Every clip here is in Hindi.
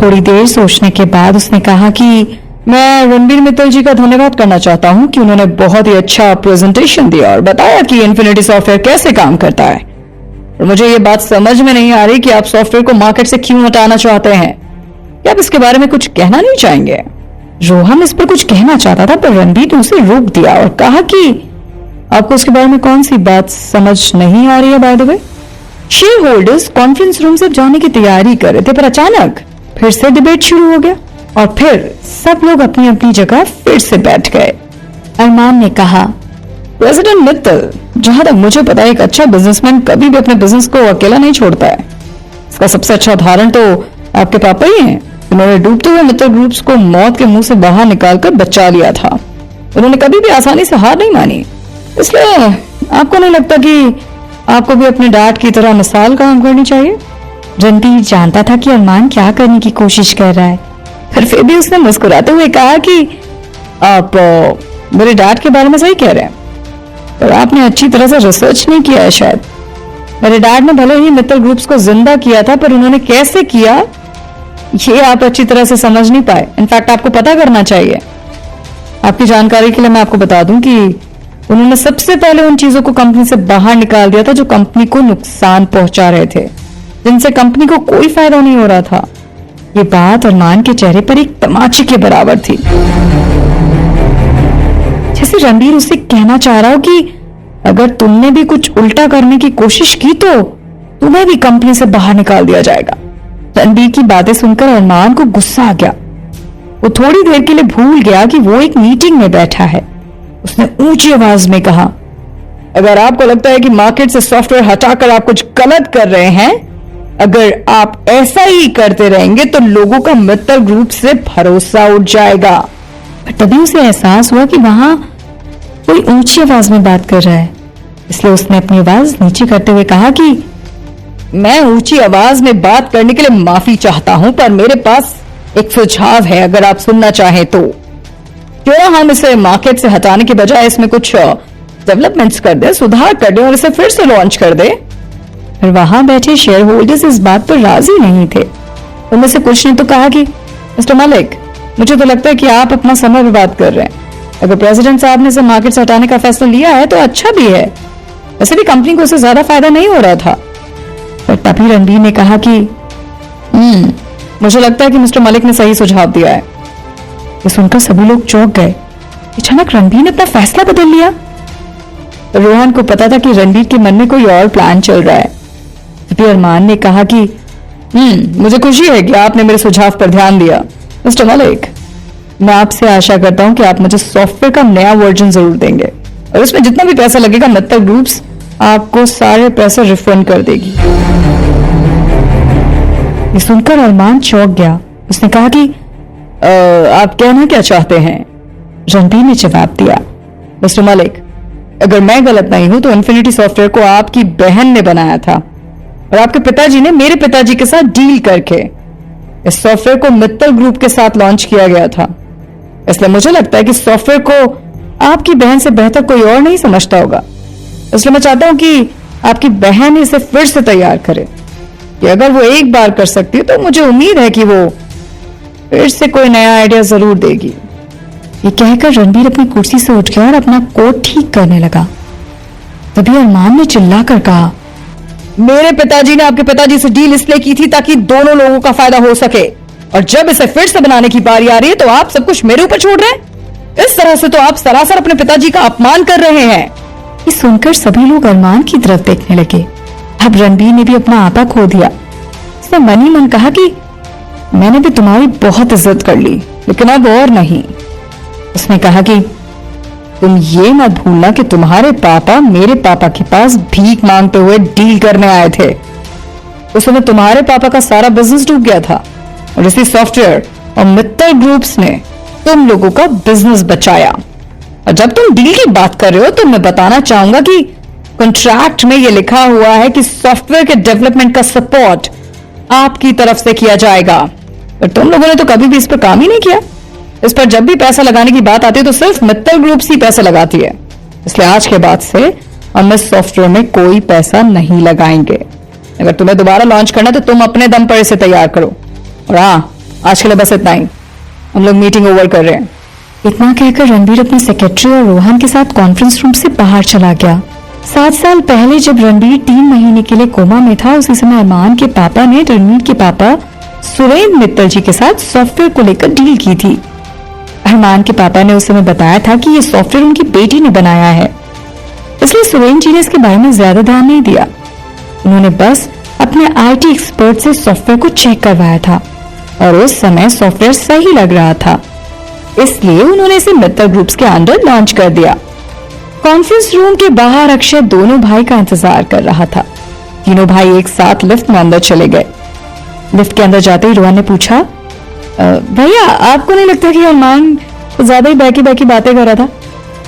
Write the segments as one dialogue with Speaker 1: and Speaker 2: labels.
Speaker 1: थोड़ी देर सोचने के बाद उसने कहा कि मैं रणबीर मित्तल जी का धन्यवाद करना चाहता हूं कि उन्होंने बहुत ही अच्छा प्रेजेंटेशन दिया और बताया कि इन्फिनिटी सॉफ्टवेयर कैसे काम करता है। और मुझे ये बात समझ में नहीं आ रही कि आप सॉफ्टवेयर को मार्केट से क्यों हटाना चाहते हैं। क्या आप इसके बारे में कुछ कहना नहीं चाहेंगे? रोहन इस पर कुछ कहना चाहता था, पर रणबीर ने उसे रोक दिया और कहा कि आपको उसके बारे में कौन सी बात समझ नहीं आ रही है? By the way, share holders conference room से जाने की तैयारी कर रहे थे, पर अचानक फिर से डिबेट शुरू हो गया और फिर सब लोग अपनी अपनी जगह फिर से बैठ गए। अरमान ने कहा, प्रेसिडेंट मित्तल, जहां तक मुझे पता है एक अच्छा बिजनेसमैन कभी भी अपने बिजनेस को अकेला नहीं छोड़ता है। इसका सबसे अच्छा उदाहरण तो आपके पापा ही हैं। उन्होंने डूबते हुए मित्तल ग्रुप्स को मौत के मुंह से बाहर निकालकर बचा लिया था। उन्होंने कभी भी आसानी से हार नहीं मानी। इसलिए आपको नहीं लगता कि आपको भी अपने डैड की तरह मिसाल काम करनी चाहिए? रणबीर जानता था कि अरमान क्या करने की कोशिश कर रहा है, पर फिर भी उसने मुस्कुराते हुए कहा कि आप मेरे डैड के बारे में सही कह रहे हैं, पर आपने अच्छी तरह से रिसर्च नहीं किया है शायद। मेरे डैड ने भले ही मित्तल ग्रुप्स को जिंदा किया था, पर उन्होंने कैसे किया ये आप अच्छी तरह से समझ नहीं पाए। इनफैक्ट आपको पता करना चाहिए। आपकी जानकारी के लिए मैं आपको बता दूं कि उन्होंने सबसे पहले उन चीजों को कंपनी से बाहर निकाल दिया था जो कंपनी को नुकसान पहुंचा रहे थे, जिनसे कंपनी को कोई फायदा नहीं हो रहा था। ये बात अरमान के चेहरे पर एक तमाचे के बराबर थी, जैसे रणबीर उसे कहना चाह रहा हो कि अगर तुमने भी कुछ उल्टा करने की कोशिश की तो तुम्हें भी कंपनी से बाहर निकाल दिया जाएगा। रणबीर की बातें सुनकर अरमान को गुस्सा आ गया। वो थोड़ी देर के लिए भूल गया कि वो एक मीटिंग में बैठा है। उसने ऊंची आवाज में कहा, अगर आपको लगता है कि मार्केट से सॉफ्टवेयर हटाकर आप कुछ गलत कर रहे हैं, अगर आप ऐसा ही करते रहेंगे तो लोगों का मित्तल ग्रुप से भरोसा उठ जाएगा। पर तभी उसे एहसास हुआ कि वहां कोई ऊंची आवाज में बात कर रहा है, इसलिए उसने अपनी आवाज नीचे करते हुए कहा कि मैं ऊंची आवाज में बात करने के लिए माफी चाहता हूं, पर मेरे पास एक सुझाव है, अगर आप सुनना चाहें तो। क्यों ना हम इसे मार्केट से हटाने के बजाय इसमें कुछ डेवलपमेंट्स कर दे, सुधार कर दे और इसे फिर से लॉन्च कर दे। और वहां बैठे शेयर होल्डर्स इस बात पर राजी नहीं थे। उनमें से कुछ ने तो कहा कि मिस्टर मलिक, मुझे तो लगता है कि आप अपना समय बर्बाद कर रहे हैं। अगर प्रेसिडेंट साहब ने इसे मार्केट से हटाने का फैसला लिया है तो अच्छा भी है, वैसे भी कंपनी को उससे ज्यादा फायदा नहीं हो रहा था। पर तभी रणबीर ने कहा कि मुझे लगता है कि मिस्टर मलिक ने सही सुझाव दिया है। ये सुनकर सभी लोग चौंक गए। अचानक रणबीर ने अपना फैसला बदल लिया। रोहन को पता था कि रणबीर के मन में कोई और प्लान चल रहा है। तभी अरमान ने कहा कि मुझे खुशी है कि आपने मेरे सुझाव पर ध्यान दिया। मिस्टर मलिक, मैं आपसे आशा करता हूं कि आप मुझे सॉफ्टवेयर का नया वर्जन जरूर देंगे और इसमें जितना भी पैसा लगेगा मित्तल ग्रुप्स आपको सारे पैसे रिफंड कर देगी। ये सुनकर अरमान चौंक गया। उसने कहा कि आप कहना क्या चाहते हैं? रणबीर ने जवाब दिया, मिस्टर मलिक, अगर मैं गलत नहीं हूं तो इन्फिनिटी सॉफ्टवेयर को आपकी बहन ने बनाया था और आपके पिताजी ने मेरे पिताजी के साथ डील करके इस सॉफ्टवेयर को मित्तल ग्रुप के साथ लॉन्च किया गया था। इसलिए मुझे लगता है कि सॉफ्टवेयर को आपकी बहन से बेहतर कोई और नहीं समझता होगा। इसलिए मैं चाहता हूं कि आपकी बहन इसे फिर से तैयार करे। कि अगर वो एक बार कर सकती है तो मुझे उम्मीद है कि वो फिर से कोई नया आइडिया जरूर देगी। ये कहकर रणबीर अपनी कुर्सी से उठ गया और अपना कोट ठीक करने लगा। तभी अरमान ने चिल्लाकर कहा, मेरे पिताजी ने आपके पिताजी से डील इसलिए की थी ताकि दोनों लोगों का फायदा हो सके, और जब इसे फिर से बनाने की बारी आ रही है तो आप सब कुछ मेरे ऊपर छोड़ रहे हैं। इस तरह से तो आप सरासर अपने पिताजी का अपमान कर रहे हैं। ये सुनकर सभी लोग अरमान की तरफ देखने लगे। अब रणबीर ने भी अपना आपा खो दिया। उसने मन ही मन कहा कि मैंने भी तुम्हारी बहुत इज्जत कर ली, लेकिन अब और नहीं। उसने कहा कि तुम ये मत भूलना कि तुम्हारे पापा मेरे पापा के पास भीख मांगते हुए डील करने आए थे। उस समय तुम्हारे पापा का सारा बिजनेस डूब गया था और इसी सॉफ्टवेयर और मित्तल ग्रुप्स ने तुम लोगों का बिजनेस बचाया। और जब तुम डील की बात कर रहे हो तो मैं बताना चाहूंगा कि कॉन्ट्रैक्ट में यह लिखा हुआ है कि सॉफ्टवेयर के डेवलपमेंट का सपोर्ट आपकी तरफ से किया जाएगा, पर तुम लोगों ने तो कभी भी इस पर काम ही नहीं किया। इस पर जब भी पैसा लगाने की बात आती है तो सिर्फ मित्तल ग्रुप ही पैसा लगाती है। इसलिए आज के बाद से हम इस सॉफ्टवेयर में कोई पैसा नहीं लगाएंगे। अगर तुम्हें दोबारा लॉन्च करना तो तुम अपने दम पर इसे तैयार करो। और हाँ, आज के लिए बस इतना ही, हम लोग मीटिंग ओवर कर रहे हैं। इतना कहकर रणबीर अपने सेक्रेटरी और रोहन के साथ कॉन्फ्रेंस रूम से बाहर चला गया। 7 साल पहले जब रणबीर 3 महीने के लिए कोमा में था, उसी समय अरमान के पापा ने रणबीर के पापा सुरेंद्र मित्तल जी के साथ सॉफ्टवेयर को लेकर डील की थी। अरमान के पापा ने उस समय बताया था कि ये सॉफ्टवेयर उनकी बेटी ने बनाया है, इसलिए सुरेंद्र जी ने इसके बारे में ज्यादा ध्यान नहीं दिया। उन्होंने बस अपने IT एक्सपर्ट से सॉफ्टवेयर को चेक करवाया था और उस समय सॉफ्टवेयर सही लग रहा था, इसलिए उन्होंने इसे मित्तल ग्रुप्स के अंडर लॉन्च कर दिया। कॉन्फ्रेंस रूम के बाहर अक्षय दोनों भाई का इंतजार कर रहा था। तीनों भाई एक साथ लिफ्ट में अंदर चले गए। लिफ्ट के अंदर जाते ही रोहन ने पूछा, भैया आपको नहीं लगता कि अरमान ज्यादा ही बैकी बातें कर रहा था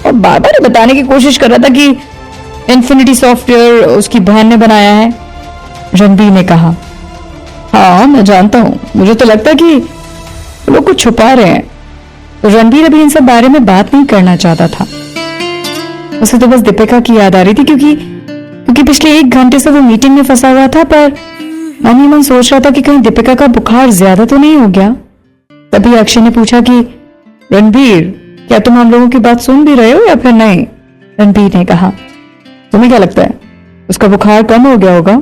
Speaker 1: और बार बार बताने की कोशिश कर रहा था कि इन्फिनिटी सॉफ्टवेयर उसकी बहन ने बनाया है? रणबीर ने कहा, हाँ मैं जानता हूँ, मुझे तो लगता है कि लोग कुछ छुपा रहे हैं। तो रणबीर अभी इन सब बारे में बात नहीं करना चाहता था। उसे तो बस दीपिका की याद आ रही थी, क्योंकि पिछले 1 घंटे से वो मीटिंग में फंसा हुआ था, पर मन ही मन सोच रहा था कि कहीं दीपिका का बुखार ज्यादा तो नहीं हो गया। तभी अक्षय ने पूछा कि रणबीर, क्या तुम हम लोगों की बात सुन भी रहे हो या फिर नहीं? रणबीर ने कहा, तुम्हें क्या लगता है उसका बुखार कम हो गया होगा?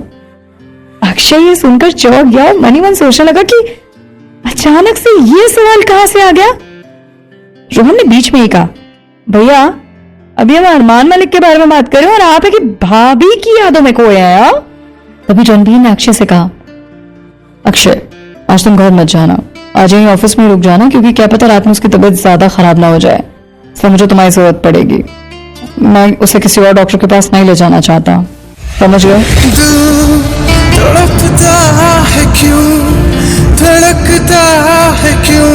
Speaker 1: अक्षय ये सुनकर चौंक गया। मन ही मन सोचने लगा कि अचानक से ये सवाल कहां से आ गया। रोहन ने बीच में ही कहा, भैया अभी हम अरमान मलिक के बारे में बात करें और आप है कि भाभी की यादों में खोए हैं। तभी रणबीर ने अक्षय से कहा, अक्षय आज तुम घर मत जाना, आज यहीं ऑफिस में रुक जाना, क्योंकि क्या पता रात में उसकी तबीयत ज्यादा खराब ना हो जाए, इसलिए मुझे तुम्हारी जरूरत पड़ेगी। मैं उसे किसी और डॉक्टर के पास नहीं ले जाना चाहता, समझ गए?
Speaker 2: तड़पता है क्यों, धड़कता है क्यों,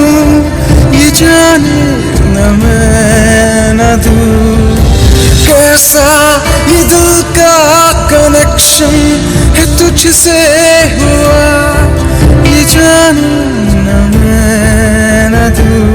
Speaker 2: ये जाने न मैं न तू, कैसा ये दिल का कनेक्शन है तुझसे हुआ, ये जाने न मैं न तू।